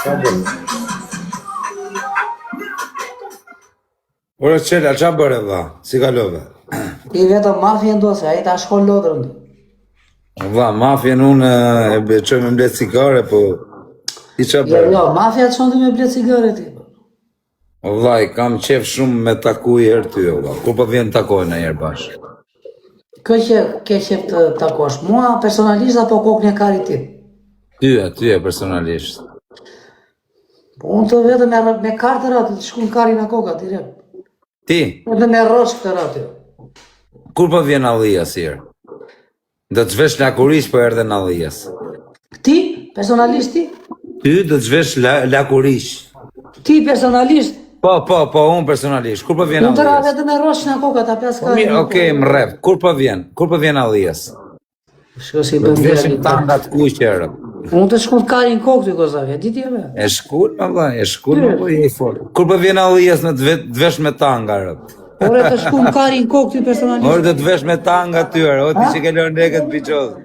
Ka bërë. Ora qela, qa bërë dha? Si kalove? I vetëm mafje ndose, a i ta shkon lodrën. Dha, mafjen unë e qoj me mblet cigare, po... I qa bërë? Jo, mafja të shon të me blet cigare ti. Dha, i kam qef shumë me taku i herë ty, dha. Kur po vjen takojnë e herë bashkë? Kë që ke qef të takosh, mua personalisht apo kokën e karit ti? Ty e personalisht. Po unë të vetëm me kartë të ratë, të shku në karin e koka, direkt. Ti? Edhe me rosh këtë ratë. Kur po vjen Allijas herë? Do të zhvesh lakurish po erdhe në Allijas. Ti, personalisht ti? Ty do të zhvesh lakurish. Ti personalisht? Po, unë personalisht. Kur po vjen Unë të ra Allijas? vetëm me rosh në koka, ta pjas karin. Okej, më rrep. Kur po vjen Allijas? Shko si Do bëm të veshim tangat kuqerë. Unë të shku në karin kokë të kozave, di ti e me? E shkull, më vlla, e shkull, më po je i fort. Kur po vjen Allijas në të vesh me tanga, rët. Ore të shku në karin kokë ty personalisht. Ore do të vesh me tanga tyre, o ti që ke lënë lekët biqodhë.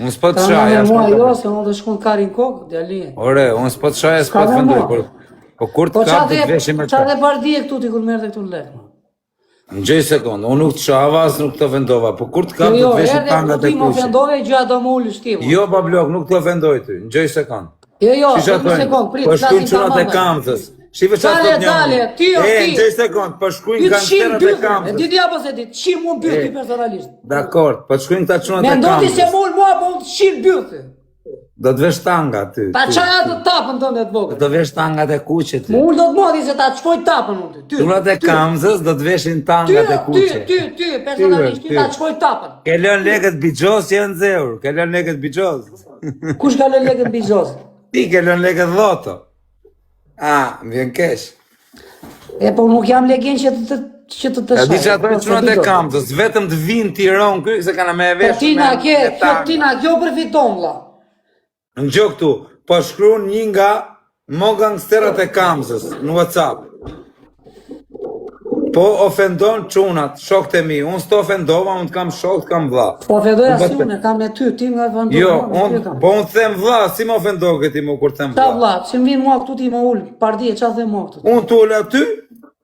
Unë s'po të shaj, me mua jo, se unë të shku në karin kokë, djalije. Ore, unë s'po të shaj, s'po të vendoj, po kur të kap të veshim me qa dhe bardije këtu ti kur merte këtu në lekë? Në gjej sekundë, unë nuk të shava, as nuk të vendova, po kur të kap të veshim tangat e ti më kuqe. ofendove, gjëja do më ullë shtima. Jo, pa blok, nuk të ofendoj ty, në gjej sekundë. Jo, një sekundë, prit, po shkujnë flasin qunat e kamëtës. Shive qa të të Dale, ti o ti. Në gjej sekundë, po shkujnë gangsterat e E kamëtës. di apo se ti, qim mund byrë ti personalisht. Dakor, po shkujnë këta qunat e Me ndoti se kamëtës. mull mua, po unë qim byrë ti. Do të vesh tanga ty. Ta qaja të tapën të në të vogë. Do vesh tangat e kuqe ty. Mull do të modi se ta qfoj tapën unë ty. Qunat e kamëtës do të veshin tangat e kuqe. Ty, personalisht, ty ta qfoj tapën. Ke lën lekët bigjos që janë zeur, ke lën lekët bigjos. Kush ka lën lekën bizos? Ti ke lën lekët dhoto. Më vjen kesh. E po nuk jam legen që të Ja di që ato qunat e kamëtës, vetëm të vinë tiron këy, se kana me e vesh Tina, kjo përfiton, vlla. Në gjë këtu, po shkruan një nga mo gangsterat e kamësës në WhatsApp. Po ofendon qunat, shokët e mi, unë s'to ofendova, unë t'kam shokët, kam vlla. Po ofendoja si unë, kam me ty, ti nga ofendon. Jo, unë them vlla, si më ofendoj këti mu kur them Ta vlla. vlla, që më vinë mua këtu ti më ullë, pardije, qa dhe mua këtu? Unë t'ullë aty,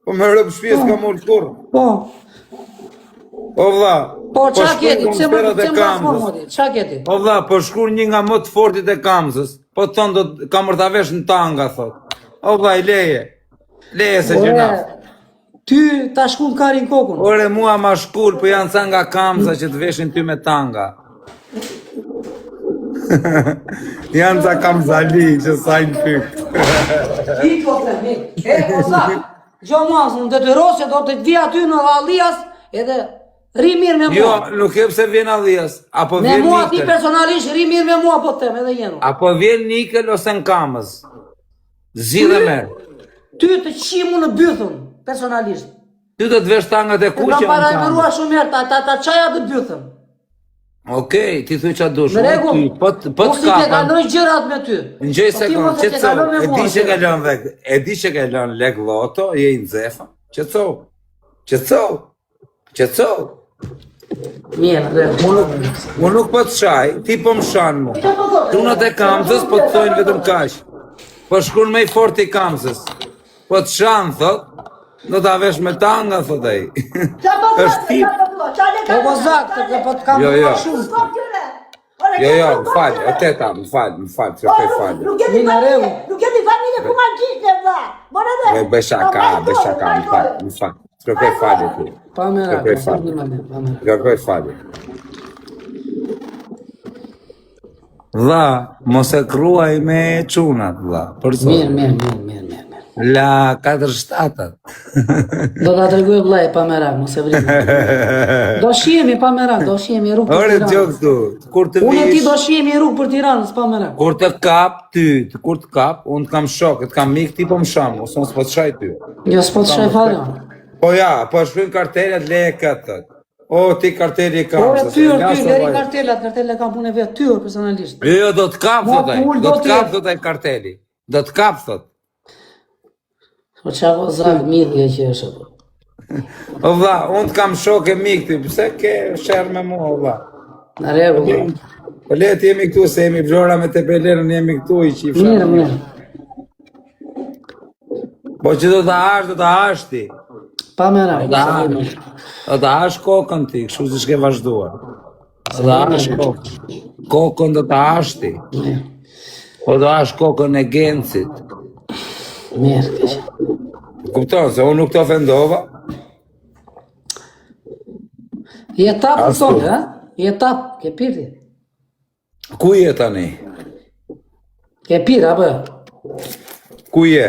po me rëpë shpjes ka ullë kurë. Po, O vlla, po qa keti, shkruan pse më gangsterat e kamësës. modi, qa keti? O vlla, po shkur një nga më të fortit e kamësës, po thonë do të kam rëtavesh në tanga, thot. O vlla, i leje se gjëna. Ty ta shku në karin kokun. Ore mua ma shkull, po janë ca nga kamësa që të veshin ty me tanga. Janë ca kamzali që sajnë pyk. Ti po të mi, po sa, gjo mua, në detyrose do të vija ty në Allijas, edhe ri mirë me Jo, mua. nuk e pse vjen Allijas, apo Me vjen mua ti Nikel. personalisht ri mirë me mua po të tem, edhe jenu. Apo vjen Nikel ose në kamës. Zi dhe merë. Ty të qimu në bythën, personalisht. Ty do të vesh tangat e Kam kuqe në parajmërua kamës. shumë herë, ta qaja të bythën. Okej, ti thuj qa dush. Në rregull, Po të si ke kapan. kaloj gjërat me ty. Në gjej Po ti sekund, mos e ke kaloj me mua. e di që ke lën lek loto, je i nxefa. Qetso. Mirë, dhe. Unë nuk po të shaj, ti po më shanë mu. Tunat e kamësës po të thojnë vetëm kaq. Po shkur me i fort i kamësës. Po të shanë, thot, do t'a vesh me tanga, thot e i. Është tip. Po po zakë, po të kam Jo, më shumë. Jo, më falë, o teta, më falë, që pe falë. Nuk jeni familje, nuk jeni familje ku ma gjiste, vlla. More dhe. Bëj shaka, më falë. Kërkoj falje ti. Pa me ra, Kërkoj pa falje. me ra. Kërkoj falje. Dha, mos e kruaj me qunat, dha. Për Mirë. La 4-7. Do t'a tregoj vllai pa me ra, mos e vrim. Do shihemi pa me ra, do shihemi rrugë për Ore, Tiranë. gjok tu, kur të Unë e ti vish, do shihemi rrugë për Tiranës pa me ra. kur të kap ty, kur të kap, unë të kam shok, të kam mik, ti po më shamë, ose unë s'po të shaj ty. Jo, s'po të shaj fare. Po ja, po shkruajnë kartelet leje këtë. O, ti karteli i kam. Ore tyr, leri kartelat kam punë vetë tyr personalisht. Jo, do të kap, Mo, thot ai. ull, Do do të kap, t'jetë. thot ai karteli. Do të kap, thot. Po çavo zak mirë që është apo. O vlla, unë të kam shok e mik ty, pse ke sherr me mua, o vlla? Në rregull. Po let jemi këtu, se jemi Vlora me Tepelenën, jemi këtu i qifra. Mirë. Po që do të hash ti. Pa me ra. Do të hash kokën ti, kështu si shke vazhduar. Do të hash kokën. Kokën do të hash ti. Po do hash kokën e Gencit. Mirë, keq. Kupton, se unë nuk të ofendova. Je tap këtonë, ha? Je tap, ke pirti. Ku je tani? Ke pir, apo jo? Ku je?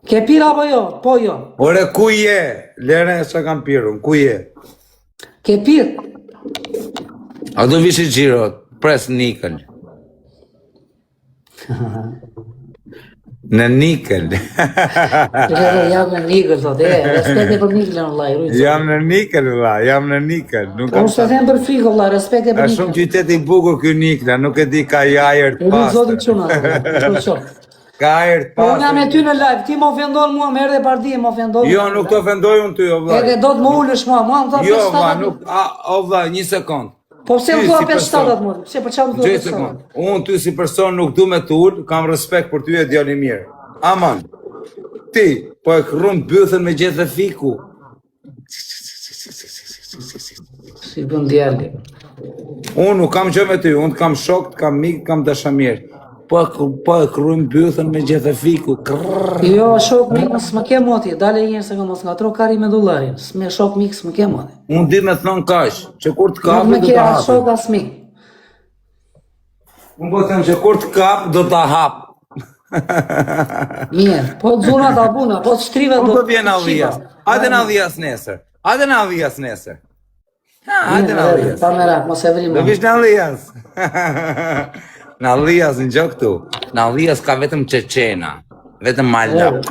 Ke pir apo jo? Po jo. Ore, ku je? Lere që kam pirun, ku je? Ke pir. A do vishi gjiro, pres nikël. Në nikël. Jam në nikël, thot, respekte për nikëllën, vëllai, rujtë. Jam në nikël, vëlla, jam në nikël. Unë s'e them për frikë, vëllai, respekte për Ka nikëllën. shumë qytet i bukur ky nikla, nuk e di ka jajer të E zotin pastër. çuna, vëllai. Ka ajer të Po unë jam pastër. e ty në live, ti më ofendon mua, më erdhe parti, më ofendon. Jo, nuk të ofendoj unë ty, o vllai. Edhe do të më ulësh mua, më thon Jo, vlla, nuk, o vllai, një sekond. Po pse më Ty thua si 5 person. shtatat mua? Pse për çfarë më thua Gjej 5 sekond. shtatat? Unë ty si person nuk du me të ullë, kam respekt për ty e djali mirë. Aman, ti, po e kërrun bëthën me gjithë dhe fiku. Si bën djalë. Unë nuk kam gjë me ty, unë kam shok, kam mik, kam dashamirë. Po e kërrun bëthën me gjithë dhe fiku. Krrrr. Jo, shok mik, s'më ke moti, dale një se mos ngatro kari me dollarin. S'më shok mik, s'më ke moti. Unë di me thonë kash, që kur të Nuk kapë më do ke të as hapë. shok as mik. Unë po them që kur të kapë do të hapë. Mirë, po të zuna ta buna, po të shtrive Unë do. po vjen Allijas. Hajde në Allijas nesër. Hajde në Allijas nesër. Ha, hajde në Allijas. Pa me rak, mos e vrim. Do vish në Allijas. Në Allijas në gjë këtu. Në Allijas ka vetëm Çeçena, vetëm Malok.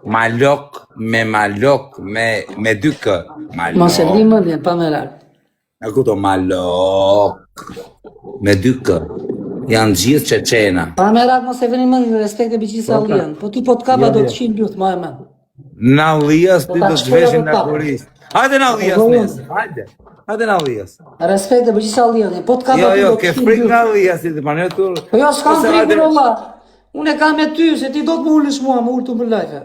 Malok, me dy k. Mos e Malok. vrim mendjen, pa me rak. E kuto Malok. Me dy k. Janë gjithë Çeçena. Pa me rak, mos e vrim mendjen, respekte biçisa allian. Po ti po të kapa do të qin byt, ma e men. Në Allijas ti ta do të shpojë veshin do në ta. kuris. Hajde në Allijas Po, nesër. Hajde. Hajde në Allijas. Respekte biçisa allian, po të kapa Jo, ti jo, do të ke qin frikë byt. në Allijas ti të panë tur. Po jo, s'kam Ose frikë hajde- për Allah. Unë e kam me ty, se ti do të më ullësh mua, më ullë të më live.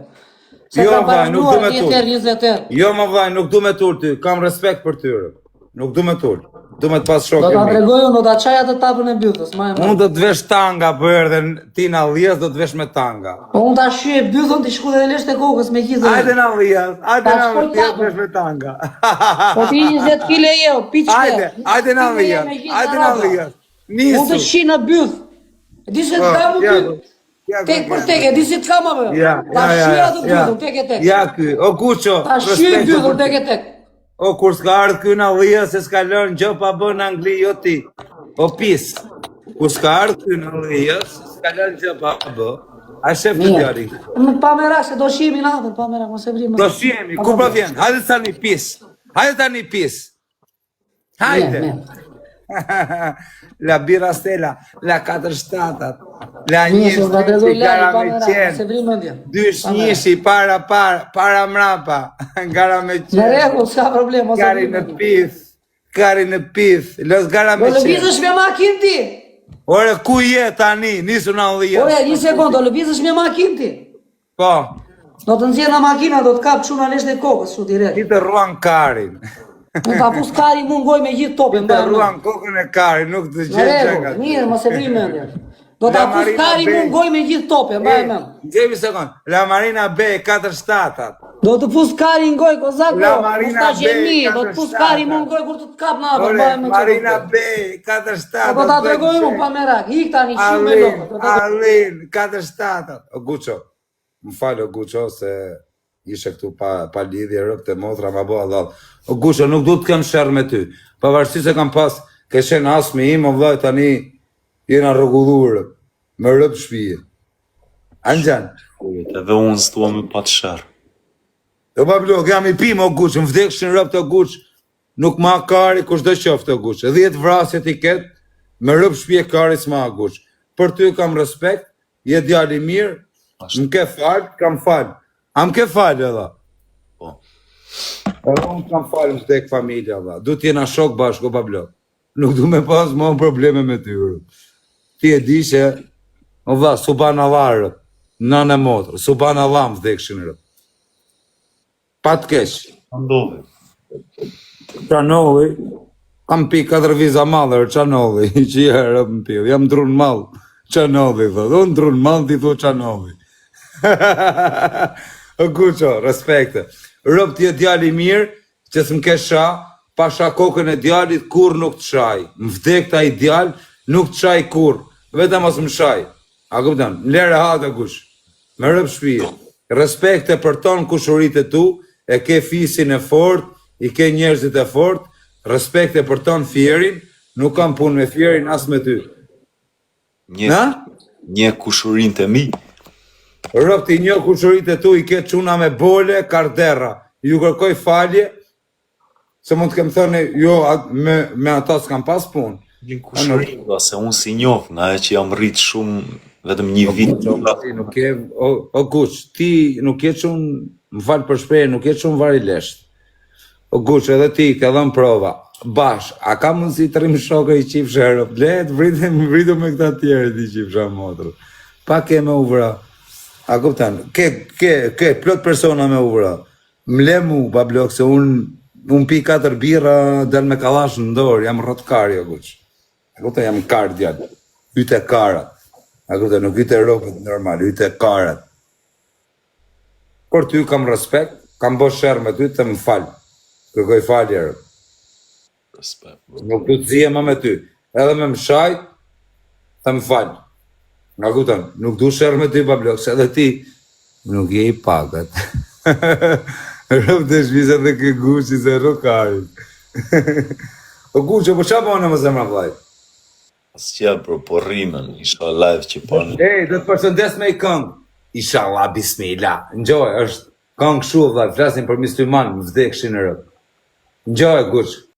Se Jo, kam vllai, nuk du me bashkënuar 10 herë, 20 herë. Jo, më vllai, nuk du me tur ty, kam respekt për tyre. Nuk du me tur. Du me të pas Do shokë ta mi. tregoj unë, do ta çaj atë tapën e bythës, ma e Unë men. do të vesh tanga për erdhe ti në Allijas do të vesh me tanga. Po unë ta shyej bythën, ti shku dhe lesht e kokës me gjithë. Hajde në Allijas, hajde Ta në shkoj Allijas tanga. vesh me tanga. Po ti 20 kile jo, piqke. Hajde në Allijas, hajde në Allijas. Unë të Nisu. shi në byth. Di se të kam u ja, byth. ja, Tek për tek, e di si të kam apo? Ja, Ta ja, shyej ja, atë ja. bythën, tek e tek. Ja ky, o Guço, Ta shyej respekt bythën, për tek ty. e tek. O kur s'ka ardhë ky në Allijas se s'ka lënë gjë pa bën në Angli, jo ti. O pis. Kur s'ka ardhë ky në Allijas, s'ka lënë gjë pa bë. A shef të djari. Më pa me rak, se do shihemi natën, pa me rak, mos e vrim. Do shihemi, ku po vjen? Hajde tani pis. Hajde tani pis. Hajde. La birra Stella, la 4-7, la Mirë, se nga tregoj njështë, lari, gara pa me me rak, mos e qenë, vrim mendjen. dy shnishi, para mrapa, gara me Në qenë, rregull, s'ka problem, mos e kari vrim në mendjen. pith, kari në pith, lës gara Po me qenë. lëvizësh me makinë ti. Ore, ku je tani, nisu në Allijas? Ore, një sekond, do lëvizësh me makinë ti. Po, Do të nxjerr nga makina, do të kap çuna lesht e kokës, kështu direkt. ti të ruan karin. Unë ta pus kari mu ngoj me gjithë topin, Të mbaj. ruan kokën e karin, nuk të Në gjenë që rregull, nga. mirë, mos e vrim mendjen. Do ta La pus Marina kari mu Bey. ngoj me gjithë topin, mbaj mend. Gjemi sekund, La Marina Bey, 4-7. Do të pus kari ngoj kozako. La Marina mos ta gjeni, Bey, do të pus 4-7. kari mu ngoj kur të të kap natën, Ore, mbaj mend. Marina Bey, 4-7. Po ta tregoj unë pa merak. Ik tani shumë me lokë. Alin, 4-7. O Guço, më falë o Guço se ishe këtu pa lidhje rëpë të motra ma bo Allah. O Guço, nuk du të kem shërë me ty. Pavarësisht se kam pas keshen asmi im, o vllaj tani jena rrëgullurë me rëpë shpije. Angjan, Edhe unë s'dua me pa të shërë. o bablok, jam I pim o Guço, më vdekshin rëpë të Guço, nuk ma kari kush do qoftë o Guço. 10 vrasje ti ketë, me rëpë shpije kari s'ma Guço. Për ty kam respekt, je djali mirë, më ke falë, kam falë. A më ke falë edhe? Po. Edhe unë kam falë më tek familja edhe. Du t'jena shok bashkë o bablok. nuk du me pas ma probleme me ty. Ti e di që, o vlla, subhanallah, nën e motrë, subhanallah më vdekshin rë. Pa të keq. Ndodhi. Qanolli, kam pi 4 viza malër, qanolli, që i herë më pil, jam drun malë, qanolli, thot, unë drun malë, ti thot qanolli. O kuqo, respekte. Rob ti e djali mirë, që s'm ke sha, pa sha kokën e djalit, kur nuk të shaj. Më vdek ta i djal, nuk të shaj kur, vetëm mos më shaj. A kupton, lere hatë kush, me rëp shpije. Respekte për ton kushurit e tu, e ke fisin e fort, i ke njerëzit e fort, respekte për ton fjerin, nuk kam pun me fjerin as me ty. Një kushurin të mi. Rob ti një kushurit e tu, i ke quna me bole, karderra, ju kërkoj falje, se mund të kem thënë, jo, me ata s'kam pas pun. Një kushurin, se unë si njof, nga e që jam rritë shumë, vetëm një vit. Nuk e, o kuq, ti nuk e qunë, më falë për shprejë, nuk e qunë vari lesht. O kuq, edhe ti, ke dhënë prova, bash, a ka mundësi të rrim shokë i qif shërë, let, vridu me këta tjerë i qif shërë motrë. Pa ke me uvra, a kuptan, ke plot persona me uvra, mle mu, bablok, se unë pi 4 birra, del me kalash në dorë, jam rrotkari, o kuq. A kuptan, jam kar djallë, yte karat. A kuptan, nuk yte ropët normal, yte karat. Por ty kam respekt, kam bo shërë me ty të më falë. Kërkoj falje, rë. Respekt. Nuk du të zije ma me ty. Edhe me më shajt, të më falë. Nga kuptan, nuk du shërë me ty, bablok, se edhe ti nuk je i pagat. Rëpë të shvisa dhe ke guqi se rokarit. O guqo, po qa bëne më zemra vlajt? As qja, bro, po rrimën, isha live që përnë. Ej, do të përshëndes me i këngë. Inshallah, bismillah. Njoj, është këngë shu, vlajt, flasin për musliman, më vdekshin në rëpë. Njoj, guqë.